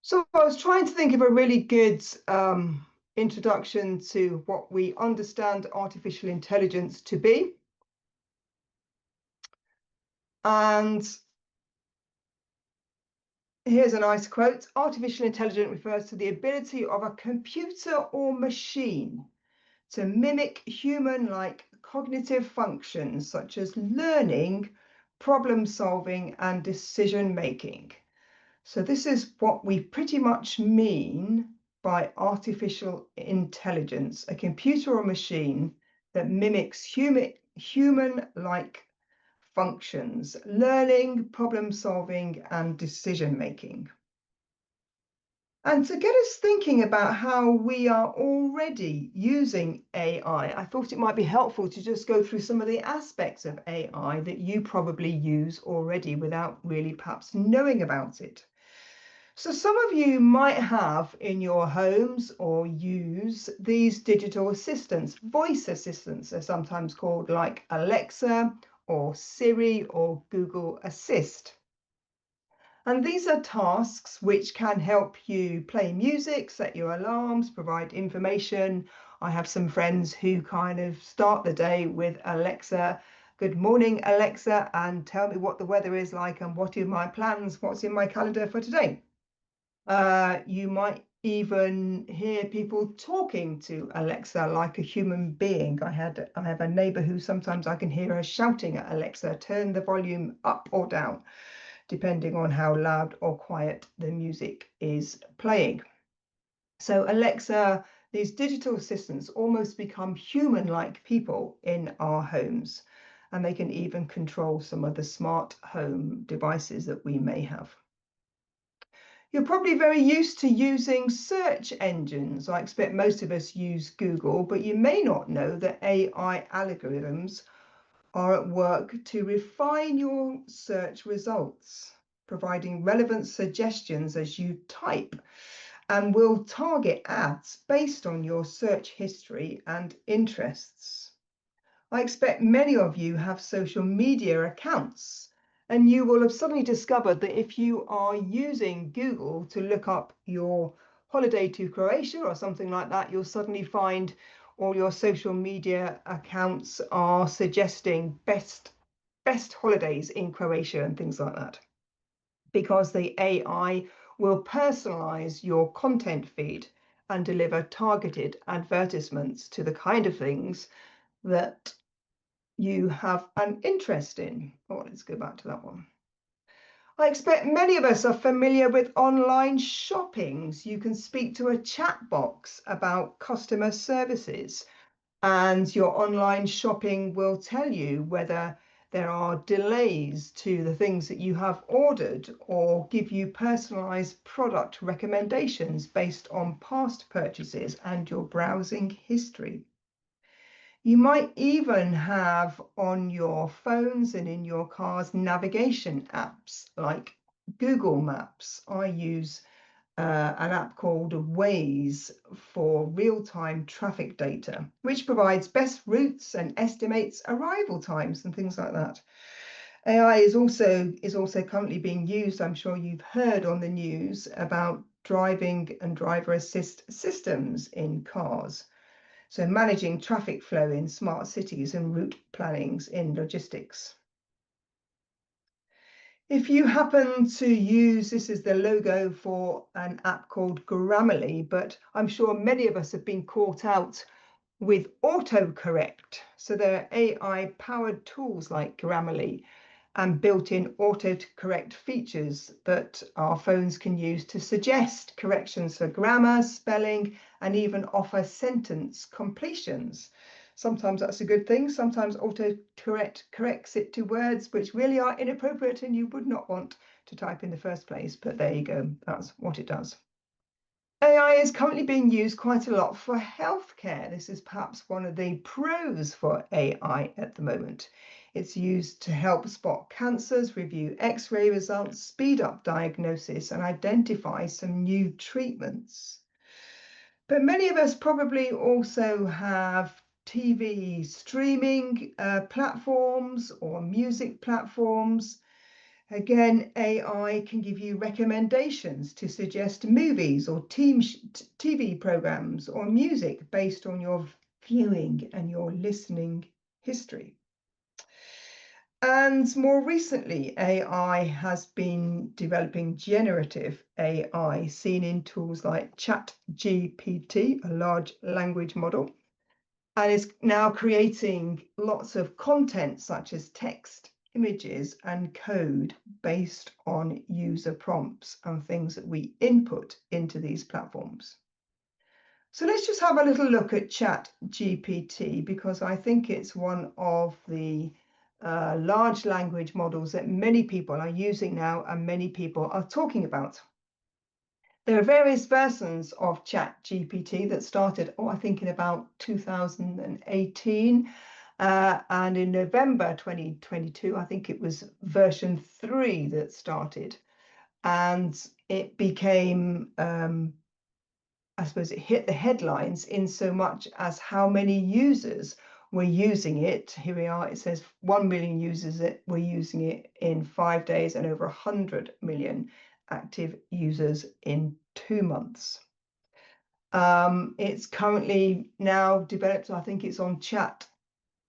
So I was trying to think of a really good introduction to what we understand artificial intelligence to be. And here's a nice quote. Artificial intelligence refers to the ability of a computer or machine to mimic human-like cognitive functions such as learning, problem solving, and decision making. So this is what we pretty much mean by artificial intelligence, a computer or machine that mimics human-like functions, learning, problem solving, and decision making. And to get us thinking about how we are already using AI, I thought it might be helpful to just go through some of the aspects of AI that you probably use already without really perhaps knowing about it. So some of you might have in your homes or use these digital assistants, voice assistants are sometimes called, like Alexa or Siri or Google Assist. And these are tasks which can help you play music, set your alarms, provide information. I have some friends who kind of start the day with Alexa, good morning, Alexa, and tell me what the weather is like and what are my plans, what's in my calendar for today. You might even hear people talking to Alexa like a human being. I have a neighbor who sometimes I can hear her shouting at Alexa, turn the volume up or down, depending on how loud or quiet the music is playing. So Alexa, these digital assistants almost become human-like people in our homes, and they can even control some of the smart home devices that we may have. You're probably very used to using search engines. I expect most of us use Google, but you may not know that AI algorithms are at work to refine your search results, providing relevant suggestions as you type, and will target ads based on your search history and interests. I expect many of you have social media accounts, and you will have suddenly discovered that if you are using Google to look up your holiday to Croatia or something like that, you'll suddenly find all your social media accounts are suggesting best holidays in Croatia and things like that, because the AI will personalize your content feed and deliver targeted advertisements to the kind of things that you have an interest in. Oh, let's go back to that one. I expect many of us are familiar with online shoppings. You can speak to a chat box about customer services, and your online shopping will tell you whether there are delays to the things that you have ordered or give you personalized product recommendations based on past purchases and your browsing history. You might even have on your phones and in your cars navigation apps like Google Maps. I use an app called Waze for real-time traffic data, which provides best routes and estimates arrival times and things like that. AI is also currently being used, I'm sure you've heard on the news about driving and driver assist systems in cars. So managing traffic flow in smart cities and route plannings in logistics. If you happen to use, this is the logo for an app called Grammarly, but I'm sure many of us have been caught out with autocorrect. So there are AI-powered tools like Grammarly and built-in autocorrect features that our phones can use to suggest corrections for grammar, spelling, and even offer sentence completions. Sometimes that's a good thing. Sometimes autocorrect corrects it to words which really are inappropriate and you would not want to type in the first place. But there you go. That's what it does. AI is currently being used quite a lot for healthcare. This is perhaps one of the pros for AI at the moment. It's used to help spot cancers, review X-ray results, speed up diagnosis, and identify some new treatments. But many of us probably also have TV streaming platforms or music platforms. Again, AI can give you recommendations to suggest movies or TV programs or music based on your viewing and your listening history. And more recently, AI has been developing generative AI, seen in tools like ChatGPT, a large language model, and is now creating lots of content such as text, images, and code based on user prompts and things that we input into these platforms. So let's just have a little look at ChatGPT, because I think it's one of the large language models that many people are using now and many people are talking about. There are various versions of ChatGPT that started, I think in about 2018. And in November 2022, I think it was version 3 that started. And it became, I suppose it hit the headlines in so much as how many users were using it. Here we are, it says 1 million users that were using it in 5 days and over 100 million active users in 2 months. It's currently now developed, I think it's on Chat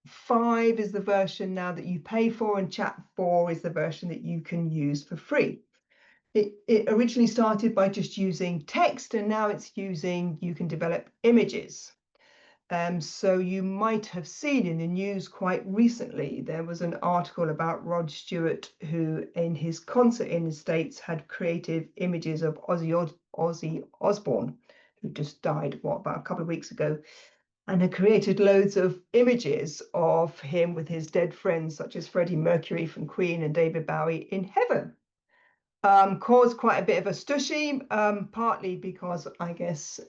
5 is the version now that you pay for, and Chat 4 is the version that you can use for free. It originally started by just using text, and now it's you can develop images. So you might have seen in the news quite recently, there was an article about Rod Stewart, who in his concert in the States had created images of Ozzy Osbourne, who just died, about a couple of weeks ago, and had created loads of images of him with his dead friends, such as Freddie Mercury from Queen and David Bowie in heaven. Caused quite a bit of a stushy, partly because I guess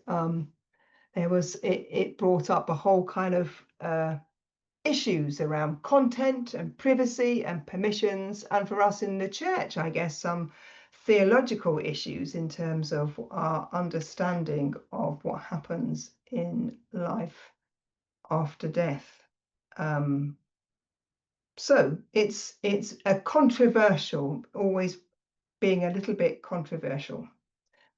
it brought up a whole kind of issues around content and privacy and permissions, and for us in the church, I guess some theological issues in terms of our understanding of what happens in life after death. So it's a controversial, always being a little bit controversial.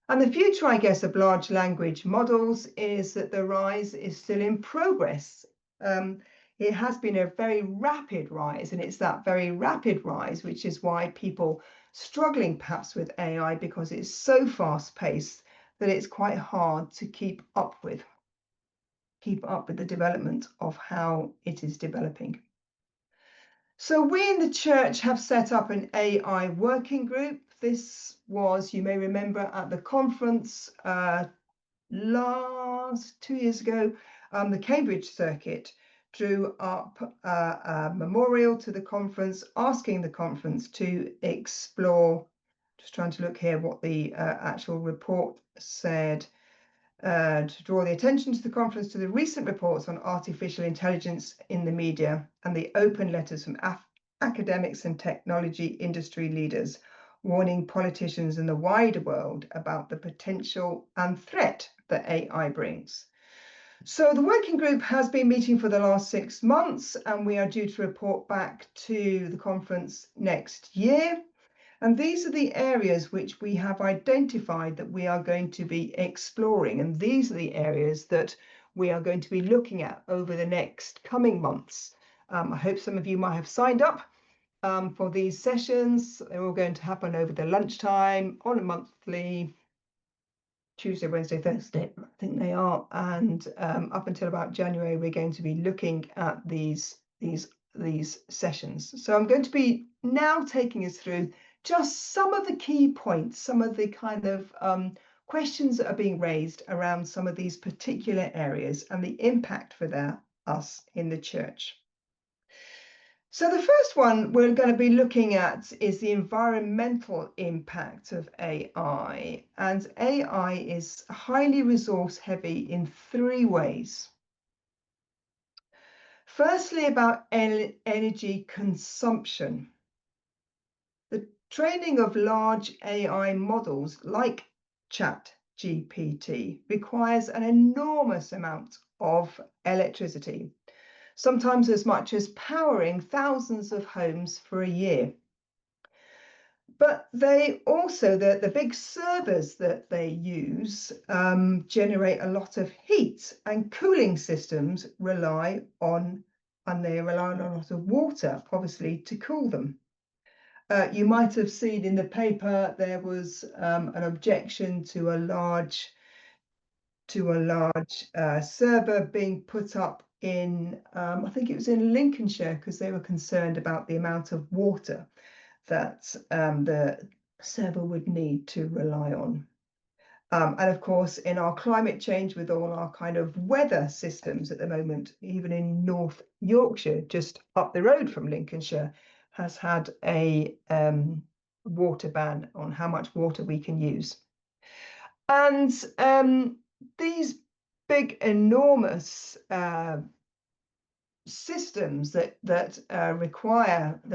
And the future, I guess, of large language models is that the rise is still in progress. It has been a very rapid rise, and it's that very rapid rise which is why people struggling perhaps with AI, because it's so fast paced that it's quite hard to keep up with the development of how it is developing. So we in the church have set up an AI working group. This was, you may remember, at the conference last 2 years ago, the Cambridge Circuit drew up a memorial to the conference, asking the conference to explore, just trying to look here what the actual report said, to draw the attention to the conference to the recent reports on artificial intelligence in the media and the open letters from academics and technology industry leaders, warning politicians and the wider world about the potential and threat that AI brings. So the working group has been meeting for the last 6 months, and we are due to report back to the conference next year. And these are the areas which we have identified that we are going to be exploring. And these are the areas that we are going to be looking at over the next coming months. I hope some of you might have signed up for these sessions. They're all going to happen over the lunchtime on a monthly Tuesday, Wednesday, Thursday, I think they are. And up until about January, we're going to be looking at these sessions. So I'm going to be now taking us through just some of the key points, some of the kind of questions that are being raised around some of these particular areas and the impact for us in the church. So the first one we're going to be looking at is the environmental impact of AI. And AI is highly resource heavy in 3 ways. Firstly, about energy consumption. The training of large AI models like ChatGPT requires an enormous amount of electricity, sometimes as much as powering thousands of homes for a year. But they also, the big servers that they use generate a lot of heat, and cooling systems rely on a lot of water, obviously, to cool them. You might have seen in the paper there was an objection to a large server being put up in, I think it was in Lincolnshire, because they were concerned about the amount of water that the server would need to rely on. And of course, in our climate change, with all our kind of weather systems at the moment, even in North Yorkshire, just up the road from Lincolnshire, has had a water ban on how much water we can use. And these big, enormous systems that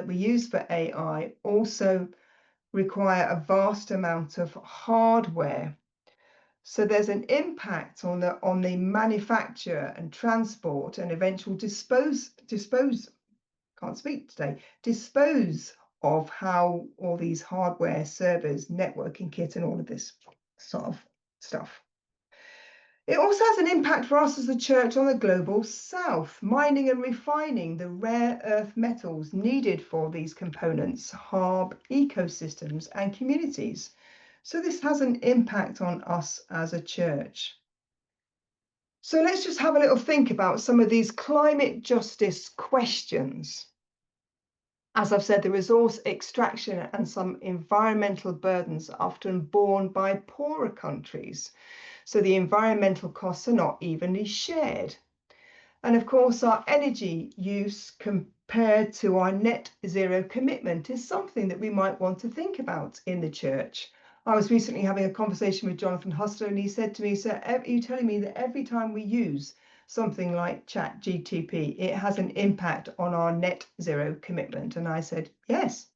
we use for AI also require a vast amount of hardware. So there's an impact on the manufacture and transport and eventual dispose of how all these hardware, servers, networking kit, and all of this sort of stuff. It also has an impact for us as a church on the global south, mining and refining the rare earth metals needed for these components, harm ecosystems and communities. So this has an impact on us as a church. So let's just have a little think about some of these climate justice questions. As I've said, the resource extraction and some environmental burdens are often borne by poorer countries. So the environmental costs are not evenly shared. And of course, our energy use compared to our net zero commitment is something that we might want to think about in the church. I was recently having a conversation with Jonathan Hustler, and he said to me, "So are you telling me that every time we use something like ChatGPT, it has an impact on our net zero commitment?" And I said, yes.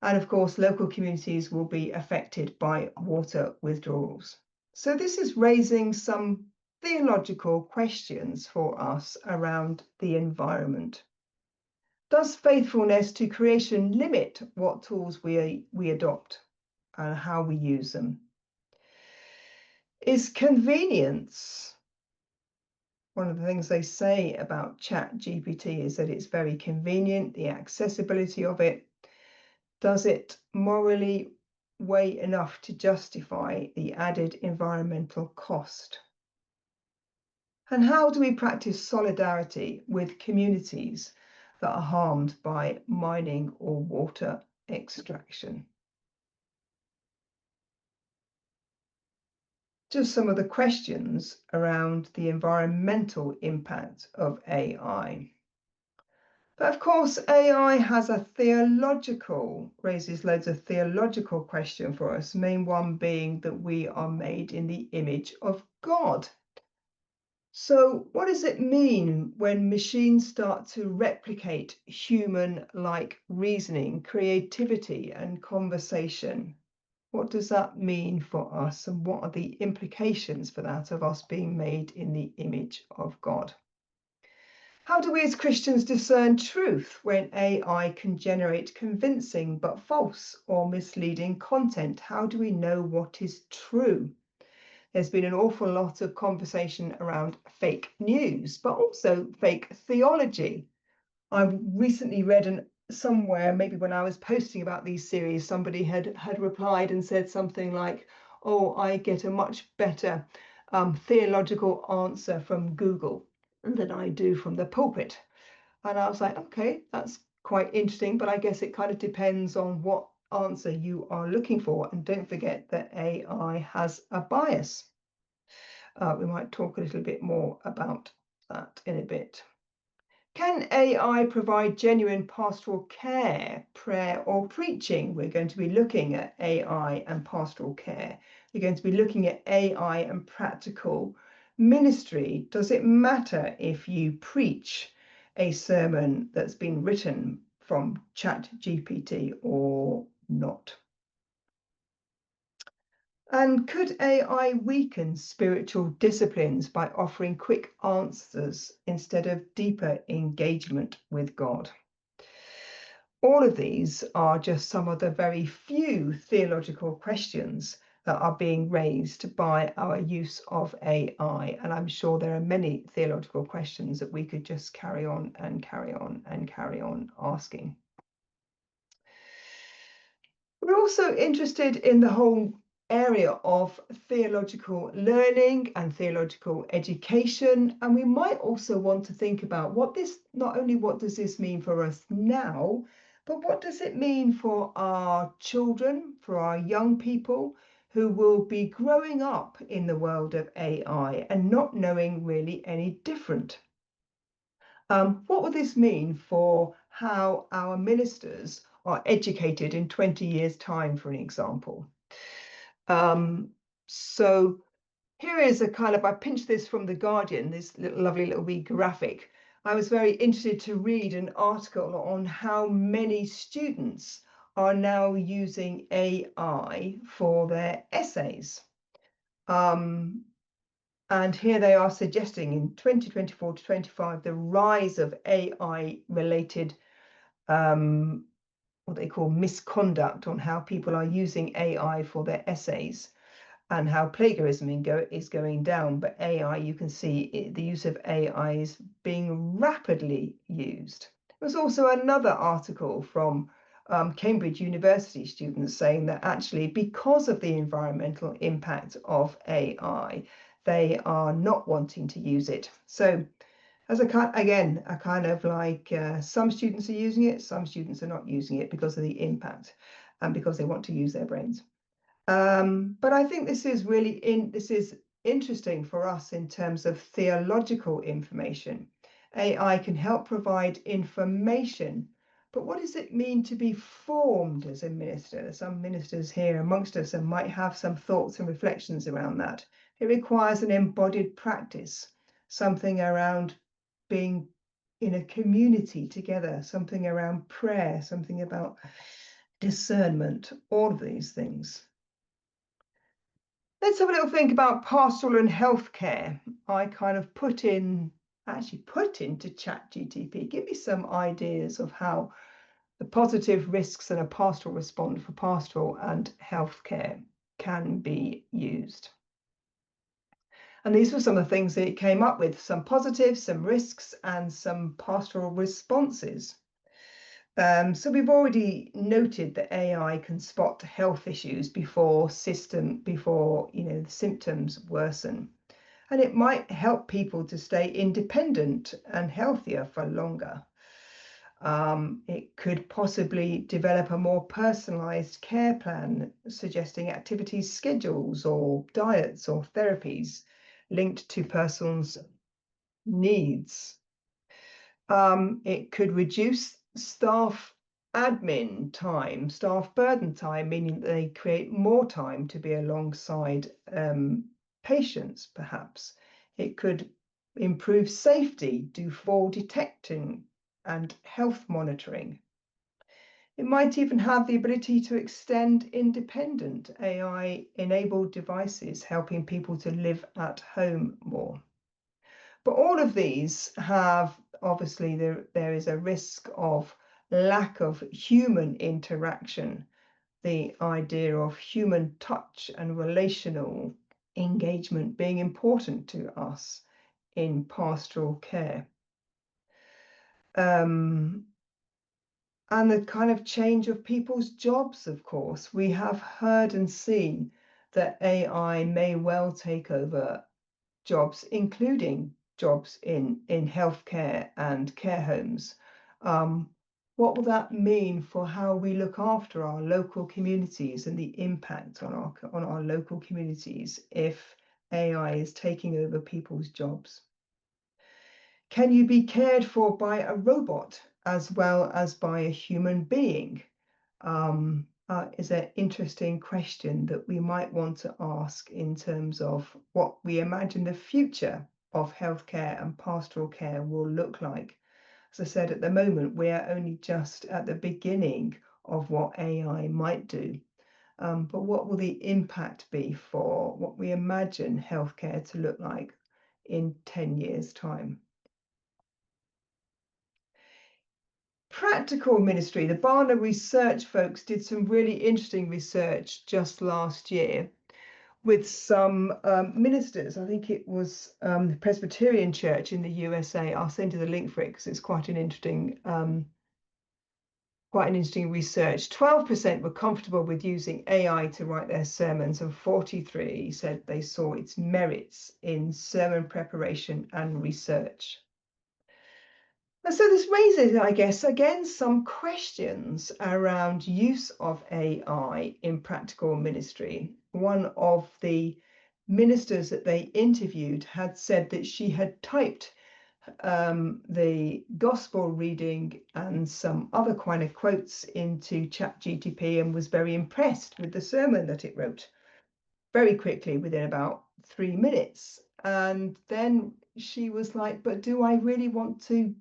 And of course, local communities will be affected by water withdrawals. So this is raising some theological questions for us around the environment. Does faithfulness to creation limit what tools we adopt and how we use them? Is convenience, one of the things they say about ChatGPT is that it's very convenient, the accessibility of it. Does it morally weigh enough to justify the added environmental cost? And how do we practice solidarity with communities that are harmed by mining or water extraction? Just some of the questions around the environmental impact of AI. But of course, AI raises loads of theological questions for us, main one being that we are made in the image of God. So what does it mean when machines start to replicate human-like reasoning, creativity, and conversation? What does that mean for us, and what are the implications for that of us being made in the image of God? How do we as Christians discern truth when AI can generate convincing but false or misleading content? How do we know what is true? There's been an awful lot of conversation around fake news, but also fake theology. I've recently read somewhere, maybe when I was posting about these series, somebody had replied and said something like, "Oh, I get a much better theological answer from Google than I do from the pulpit." And I was like, okay, that's quite interesting, but I guess it kind of depends on what answer you are looking for. And don't forget that AI has a bias. We might talk a little bit more about that in a bit. Can AI provide genuine pastoral care, prayer, or preaching? We're going to be looking at AI and pastoral care. We're going to be looking at AI and practical ministry. Does it matter if you preach a sermon that's been written from ChatGPT or not? And could AI weaken spiritual disciplines by offering quick answers instead of deeper engagement with God? All of these are just some of the very few theological questions that are being raised by our use of AI. And I'm sure there are many theological questions that we could just carry on and carry on and carry on asking. We're also interested in the whole area of theological learning and theological education. And we might also want to think about not only what does this mean for us now, but what does it mean for our children, for our young people who will be growing up in the world of AI and not knowing really any different? What would this mean for how our ministers are educated in 20 years' time, for an example? So here is I pinched this from The Guardian, this lovely little wee graphic. I was very interested to read an article on how many students are now using AI for their essays. And here they are suggesting in 2024 to 25, the rise of AI related what they call misconduct on how people are using AI for their essays and how plagiarism is going down. But AI, you can see the use of AI is being rapidly used. There was also another article from Cambridge University students saying that actually, because of the environmental impact of AI, they are not wanting to use it. So as a kind of like some students are using it, some students are not using it because of the impact and because they want to use their brains. But I think this is interesting for us in terms of theological information. AI can help provide information, but what does it mean to be formed as a minister? Some ministers here amongst us and might have some thoughts and reflections around that. It requires an embodied practice, something around being in a community together, something around prayer, something about discernment, all of these things. Let's have a little think about pastoral and healthcare. I kind of put into ChatGTP, give me some ideas of how the positive risks and a pastoral response for pastoral and healthcare can be used. And these were some of the things that it came up with, some positives, some risks, and some pastoral responses. So we've already noted that AI can spot health issues before the symptoms worsen. And it might help people to stay independent and healthier for longer. It could possibly develop a more personalized care plan, suggesting activities, schedules, or diets or therapies linked to person's needs. It could reduce staff admin time, staff burden time, meaning that they create more time to be alongside patients, perhaps. It could improve safety, do fall detecting and health monitoring. It might even have the ability to extend independent AI-enabled devices, helping people to live at home more. But all of these have, obviously, there is a risk of lack of human interaction, the idea of human touch and relational engagement being important to us in pastoral care. And the kind of change of people's jobs, of course. We have heard and seen that AI may well take over jobs, including jobs in healthcare and care homes. What will that mean for how we look after our local communities and the impact on our local communities if AI is taking over people's jobs? Can you be cared for by a robot as well as by a human being? Is an interesting question that we might want to ask in terms of what we imagine the future of healthcare and pastoral care will look like. As I said, at the moment, we are only just at the beginning of what AI might do. But what will the impact be for what we imagine healthcare to look like in 10 years' time? practical ministry, the Barna research folks did some really interesting research just last year with some ministers. I think it was the Presbyterian Church in the USA. I'll send you the link for it because it's quite an interesting research. 12% were comfortable with using AI to write their sermons, and 43 said they saw its merits in sermon preparation and research. And so this raises, I guess, again, some questions around use of AI in practical ministry. One of the ministers that they interviewed had said that she had typed the gospel reading and some other kind of quotes into ChatGPT and was very impressed with the sermon that it wrote very quickly within about 3 minutes. And then she was like, but do I really want to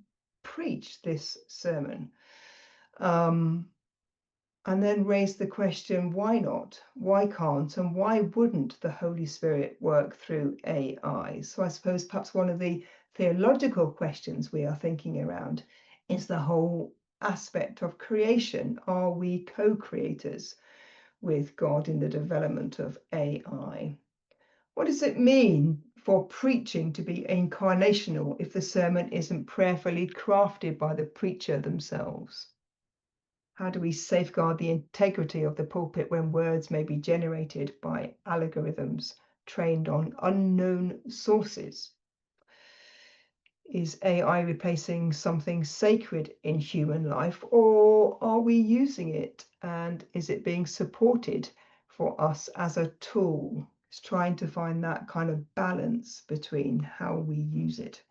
preach this sermon? And then raised the question, why not? Why can't? And why wouldn't the Holy Spirit work through AI? So I suppose perhaps one of the theological questions we are thinking around is the whole aspect of creation. Are we co-creators with God in the development of AI? What does it mean for preaching to be incarnational if the sermon isn't prayerfully crafted by the preacher themselves? How do we safeguard the integrity of the pulpit when words may be generated by algorithms trained on unknown sources? Is AI replacing something sacred in human life, or are we using it and is it being supported for us as a tool? It's trying to find that kind of balance between how we use it.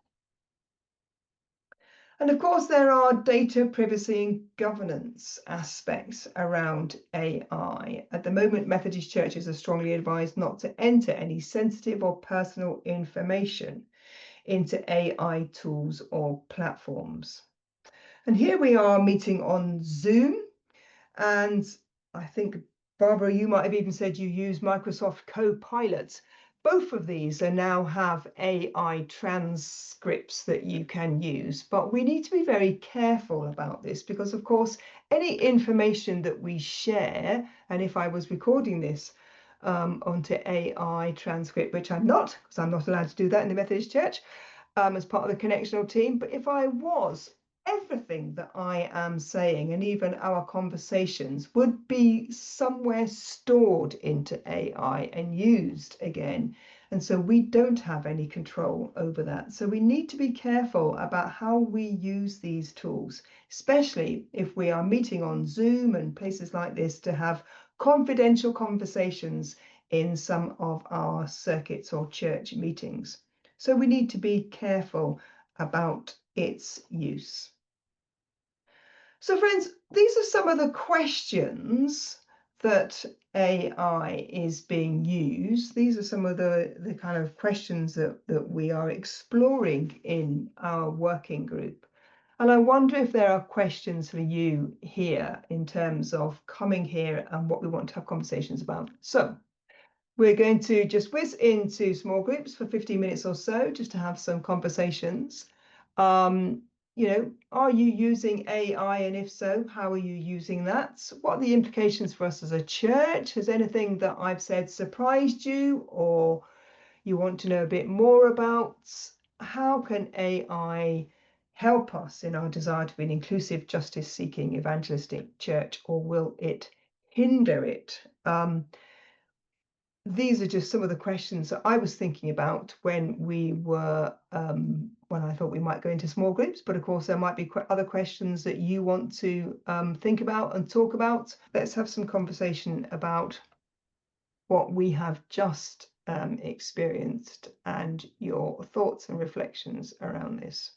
And of course, there are data privacy and governance aspects around AI. At the moment, Methodist churches are strongly advised not to enter any sensitive or personal information into AI tools or platforms. And here we are meeting on Zoom, and I think, Barbara, you might have even said you use Microsoft Copilot. Both of these now have AI transcripts that you can use, but we need to be very careful about this because, of course, any information that we share, and if I was recording this onto AI transcript, which I'm not, because I'm not allowed to do that in the Methodist Church as part of the connectional team, but if I was, everything that I am saying and even our conversations would be somewhere stored into AI and used again. And so we don't have any control over that. So we need to be careful about how we use these tools, especially if we are meeting on Zoom and places like this to have confidential conversations in some of our circuits or church meetings. So we need to be careful about its use. So friends, these are some of the questions that AI is being used. These are some of the kind of questions that we are exploring in our working group. And I wonder if there are questions for you here in terms of coming here and what we want to have conversations about. So we're going to just whiz into small groups for 15 minutes or so, just to have some conversations. Are you using AI? And if so, how are you using that? What are the implications for us as a church? Has anything that I've said surprised you, or you want to know a bit more about? How can AI help us in our desire to be an inclusive, justice-seeking, evangelistic church, or will it hinder it? These are just some of the questions that I was thinking about when we were, when I thought we might go into small groups, but of course there might be other questions that you want to think about and talk about. Let's have some conversation about what we have just experienced and your thoughts and reflections around this.